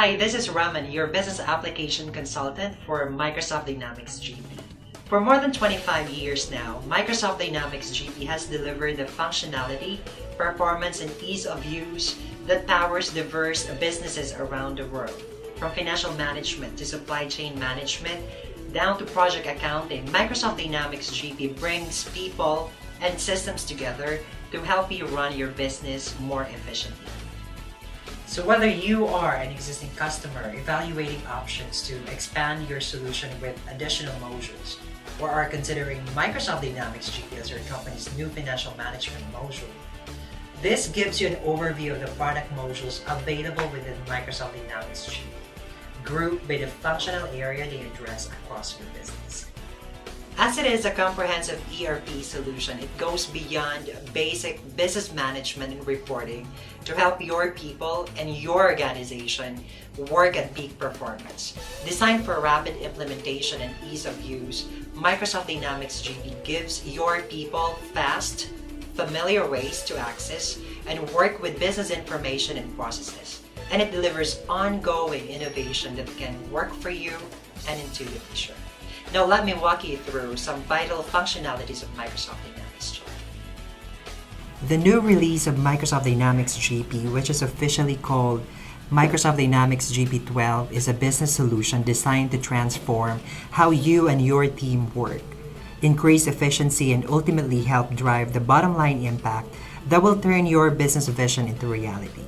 Hi, this is Remman, your business application consultant for Microsoft Dynamics GP. For more than 25 years now, Microsoft Dynamics GP has delivered the functionality, performance, and ease of use that powers diverse businesses around the world. From financial management to supply chain management, down to project accounting, Microsoft Dynamics GP brings people and systems together to help you run your business more efficiently. So whether you are an existing customer evaluating options to expand your solution with additional modules, or are considering Microsoft Dynamics GP as your company's new financial management module, this gives you an overview of the product modules available within Microsoft Dynamics GP, grouped by the functional area they address across your business. As it is a comprehensive ERP solution, it goes beyond basic business management and reporting to help your people and your organization work at peak performance. Designed for rapid implementation and ease of use, Microsoft Dynamics GP gives your people fast, familiar ways to access and work with business information and processes. And it delivers ongoing innovation that can work for you and into the future. Now let me walk you through some vital functionalities of Microsoft Dynamics GP. The new release of Microsoft Dynamics GP, which is officially called Microsoft Dynamics GP 12, is a business solution designed to transform how you and your team work, increase efficiency, and ultimately help drive the bottom line impact that will turn your business vision into reality,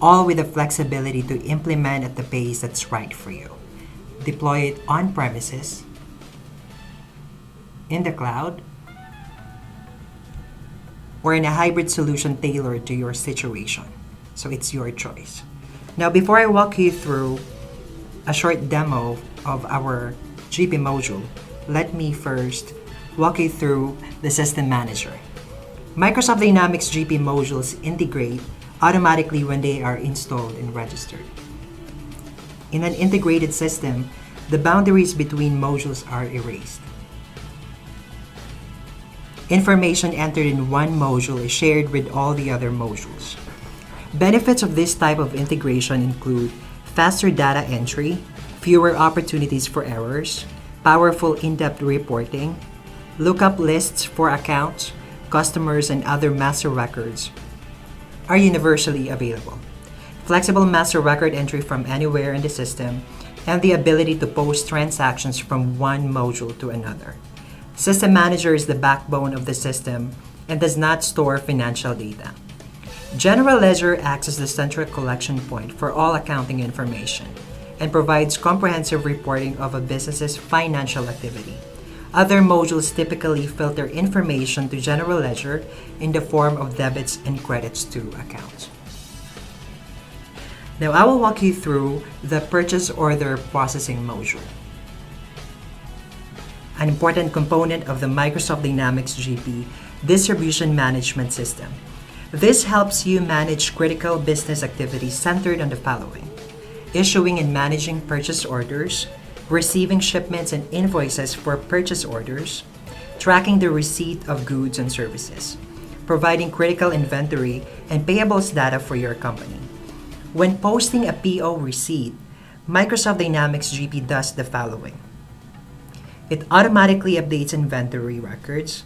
all with the flexibility to implement at the pace that's right for you. Deploy it on premises, in the cloud, or in a hybrid solution tailored to your situation. So it's your choice. Now, before I walk you through a short demo of our GP module, let me first walk you through the system manager. Microsoft Dynamics GP modules integrate automatically when they are installed and registered. In an integrated system, the boundaries between modules are erased. Information entered in one module is shared with all the other modules. Benefits of this type of integration include faster data entry, fewer opportunities for errors, powerful in-depth reporting, lookup lists for accounts, customers, and other master records are universally available. Flexible master record entry from anywhere in the system, and the ability to post transactions from one module to another. System Manager is the backbone of the system and does not store financial data. General Ledger acts as the central collection point for all accounting information and provides comprehensive reporting of a business's financial activity. Other modules typically filter information to General Ledger in the form of debits and credits to accounts. Now I will walk you through the purchase order processing module, an important component of the Microsoft Dynamics GP distribution management system. This helps you manage critical business activities centered on the following: issuing and managing purchase orders, receiving shipments and invoices for purchase orders, tracking the receipt of goods and services, providing critical inventory and payables data for your company. When posting a PO receipt, Microsoft Dynamics GP does the following: it automatically updates inventory records,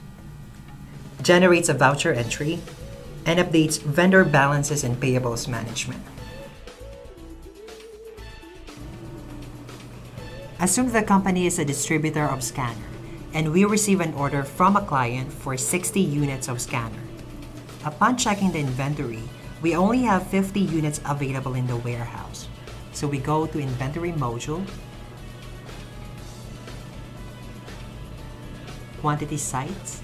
generates a voucher entry, and updates vendor balances and payables management. Assume the company is a distributor of scanner, and we receive an order from a client for 60 units of scanner. Upon checking the inventory, we only have 50 units available in the warehouse. So we go to Inventory module, Quantity Sites,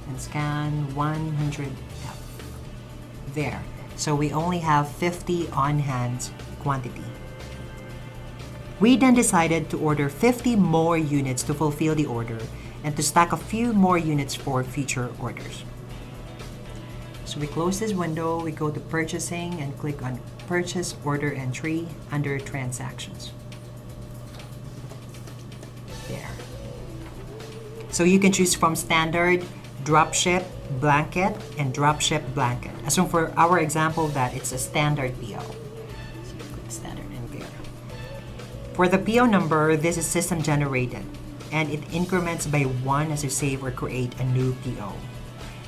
and scan 100 F. There. So we only have 50 on-hand quantity. We then decided to order 50 more units to fulfill the order and to stack a few more units for future orders. So we close this window, we go to Purchasing and click on Purchase Order Entry under Transactions. There. So you can choose from Standard, Dropship, Blanket, and Dropship Blanket. Assume for our example that it's a standard PO. For the PO number, this is system generated, and it increments by 1 as you save or create a new PO.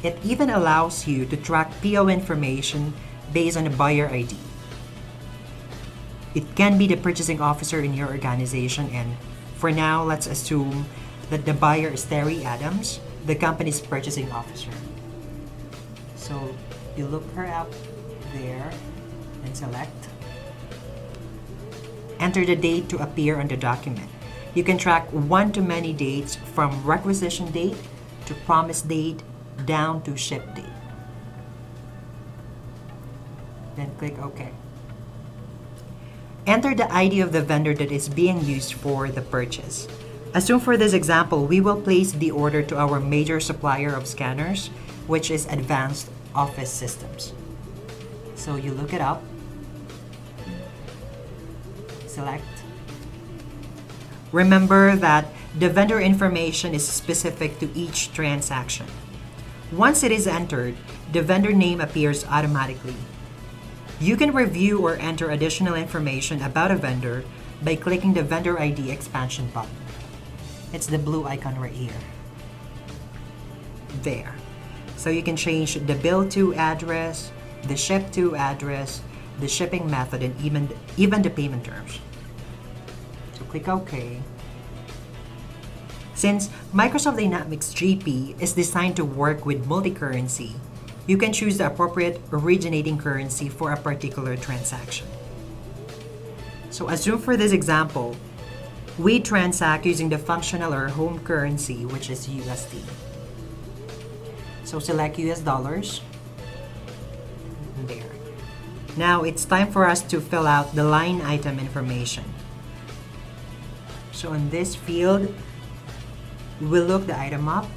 It even allows you to track PO information based on a buyer ID. It can be the purchasing officer in your organization, and for now, let's assume that the buyer is Terry Adams, the company's purchasing officer. So you look her up there and select. Enter the date to appear on the document. You can track one-to-many dates from requisition date to promise date down to ship date. Then click OK. Enter the ID of the vendor that is being used for the purchase. Assume for this example, we will place the order to our major supplier of scanners, which is Advanced Office Systems. So you look it up, select. Remember that the vendor information is specific to each transaction. Once it is entered, the vendor name appears automatically. You can review or enter additional information about a vendor by clicking the Vendor ID expansion button. It's the blue icon right here. There. So you can change the bill to address, the ship to address, the shipping method, and even the payment terms. So click OK. Since Microsoft Dynamics GP is designed to work with multi-currency, you can choose the appropriate originating currency for a particular transaction. So assume for this example, we transact using the functional or home currency, which is USD. So select US dollars. There. Now it's time for us to fill out the line item information. So in this field, we'll look the item up.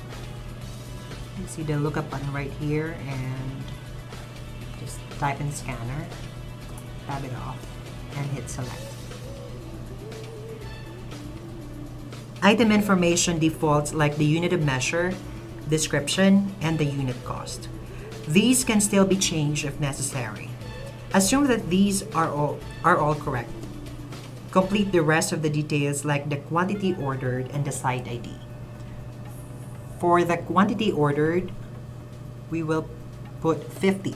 You see the lookup button right here, and just type in scanner, tab it off, and hit select. Item information defaults like the unit of measure, description, and the unit cost. These can still be changed if necessary. Assume that these are all correct. Complete the rest of the details like the quantity ordered and the site ID. For the quantity ordered, we will put 50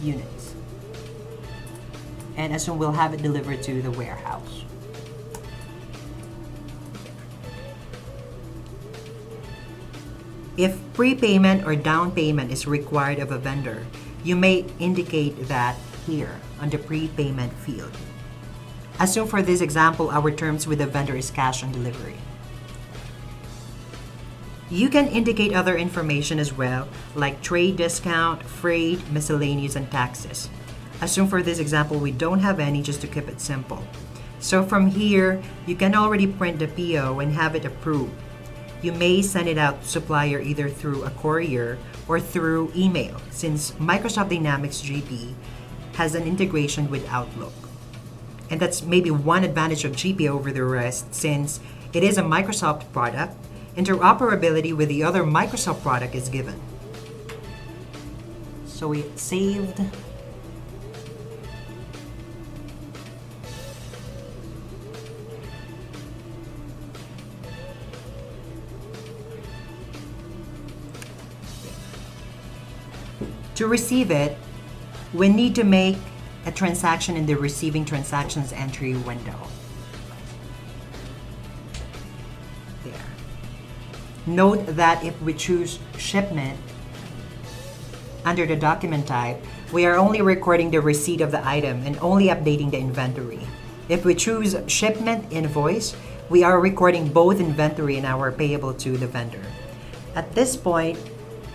units. And assume we'll have it delivered to the warehouse. If prepayment or down payment is required of a vendor, you may indicate that here on the prepayment field. Assume for this example, our terms with the vendor is cash on delivery. You can indicate other information as well, like trade discount, freight, miscellaneous, and taxes. Assume for this example, we don't have any, just to keep it simple. So from here, you can already print the PO and have it approved. You may send it out to supplier either through a courier or through email, since Microsoft Dynamics GP has an integration with Outlook. And that's maybe one advantage of GP over the rest, since it is a Microsoft product. Interoperability with the other Microsoft product is given. So we saved. To receive it, we need to make a transaction in the receiving transactions entry window. Note that if we choose shipment under the document type, we are only recording the receipt of the item and only updating the inventory. If we choose shipment invoice, we are recording both inventory and our payable to the vendor. At this point,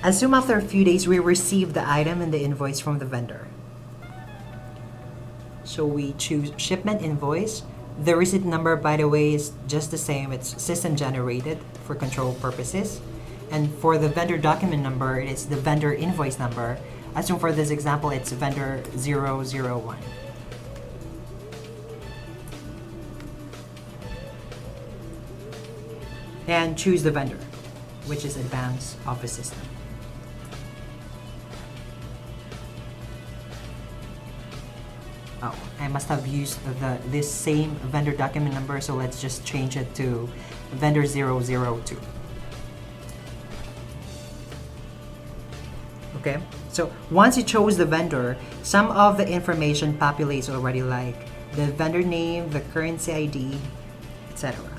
assume after a few days we receive the item and the invoice from the vendor. So we choose shipment invoice. The receipt number, by the way, is just the same. It's system generated for control purposes. And for the vendor document number, it is the vendor invoice number. Assume for this example, it's vendor 001. And choose the vendor, which is Advanced Office System. 。Oh, I must have used this same vendor document number, so let's just change it to vendor 002. Okay, so once you chose the vendor, some of the information populates already, like the vendor name, the currency ID, etc.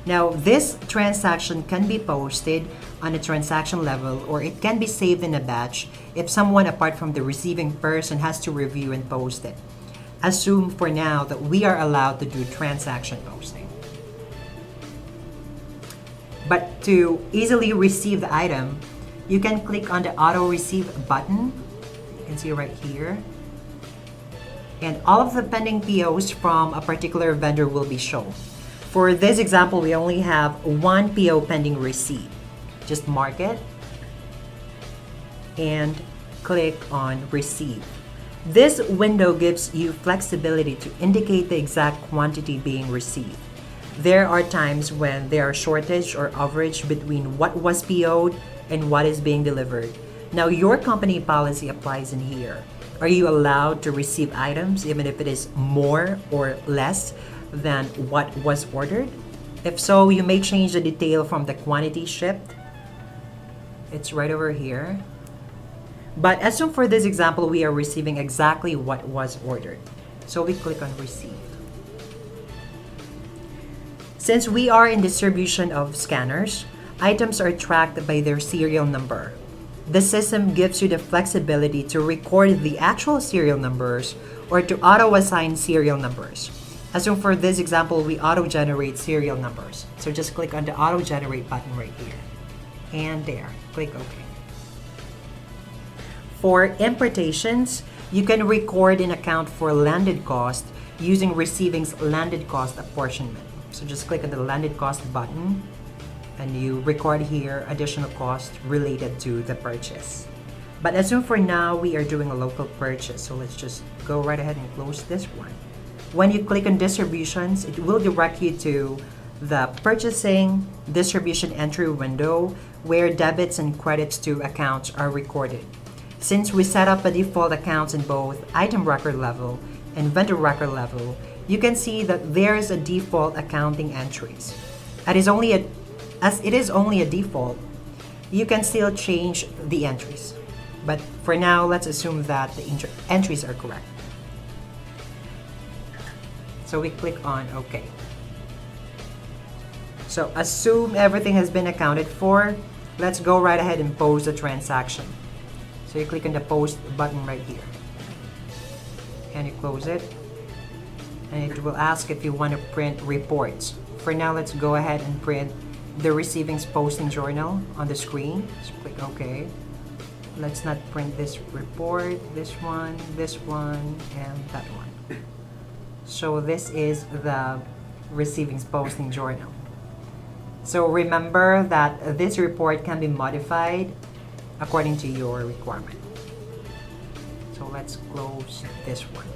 Now, this transaction can be posted on a transaction level, or it can be saved in a batch if someone apart from the receiving person has to review and post it. Assume for now that we are allowed to do transaction posting. But to easily receive the item, you can click on the auto receive button. You can see right here. And all of the pending POs from a particular vendor will be shown. For this example, we only have one PO pending receipt. Just mark it and click on receive. This window gives you flexibility to indicate the exact quantity being received. There are times when there are shortage or overage between what was PO'd and what is being delivered. Now, your company policy applies in here. Are you allowed to receive items even if it is more or less than what was ordered? If so, you may change the detail from the quantity shipped. It's right over here. But assume for this example, we are receiving exactly what was ordered. So we click on receive. Since we are in distribution of scanners, items are tracked by their serial number. The system gives you the flexibility to record the actual serial numbers or to auto-assign serial numbers. Assume for this example, we auto-generate serial numbers. So just click on the auto-generate button right here. And there, click OK. For importations, you can record an account for landed cost using receiving's landed cost apportionment. So just click on the landed cost button and you record here additional cost related to the purchase. But assume for now we are doing a local purchase, so let's just go right ahead and close this one. When you click on distributions, it will direct you to the purchasing distribution entry window where debits and credits to accounts are recorded. Since we set up a default accounts in both item record level and vendor record level, you can see that there's a default accounting entries. As it is only a default, you can still change the entries. But for now, let's assume that the entries are correct. So we click on OK. So assume everything has been accounted for. Let's go right ahead and post the transaction. So you click on the post button right here. And you close it. And it will ask if you want to print reports. For now, let's go ahead and print the receiving's posting journal on the screen. So click OK. Let's not print this report, this one, and that one. So this is the receiving's posting journal. So remember that this report can be modified according to your requirement. So let's close this one.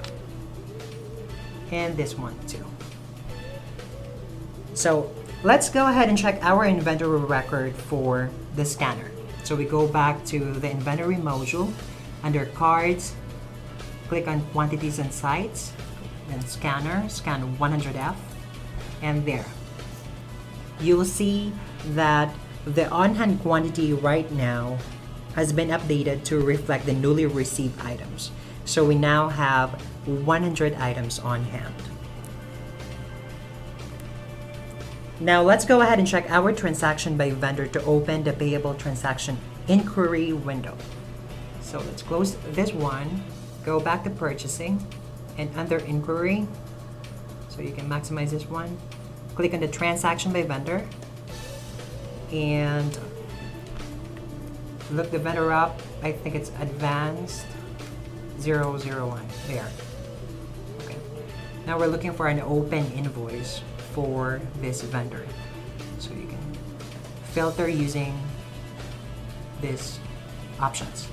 And this one too. So let's go ahead and check our inventory record for the scanner. So we go back to the inventory module. Under cards, click on quantities and sites, then scanner, scan 100F, and there. You'll see that the on-hand quantity right now has been updated to reflect the newly received items. So we now have 100 items on hand. Now let's go ahead and check our transaction by vendor to open the payable transaction inquiry window. So let's close this one, go back to purchasing, and under inquiry, so you can maximize this one, click on the transaction by vendor and look the vendor up. I think it's advanced 001 there. Okay. Now we're looking for an open invoice for this vendor. So you can filter using these options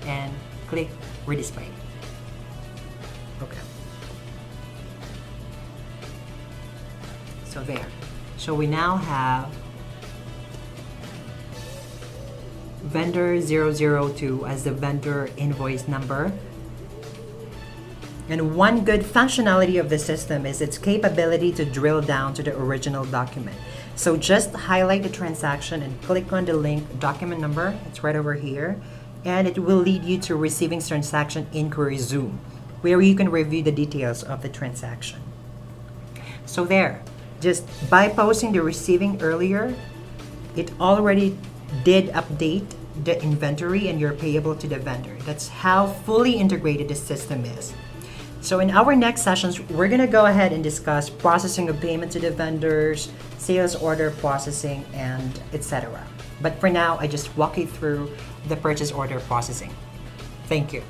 and click redisplay. Okay. So there. So we now have vendor 002 as the vendor invoice number. And one good functionality of the system is its capability to drill down to the original document. So just highlight the transaction and click on the link document number. It's right over here. And it will lead you to receiving transaction inquiry Zoom, where you can review the details of the transaction. So there, just by posting the receiving earlier, it already did update the inventory and you're payable to the vendor. That's how fully integrated the system is. So in our next sessions, we're gonna go ahead and discuss processing of payment to the vendors, sales order processing, and etc. But for now, I just walk you through the purchase order processing. Thank you.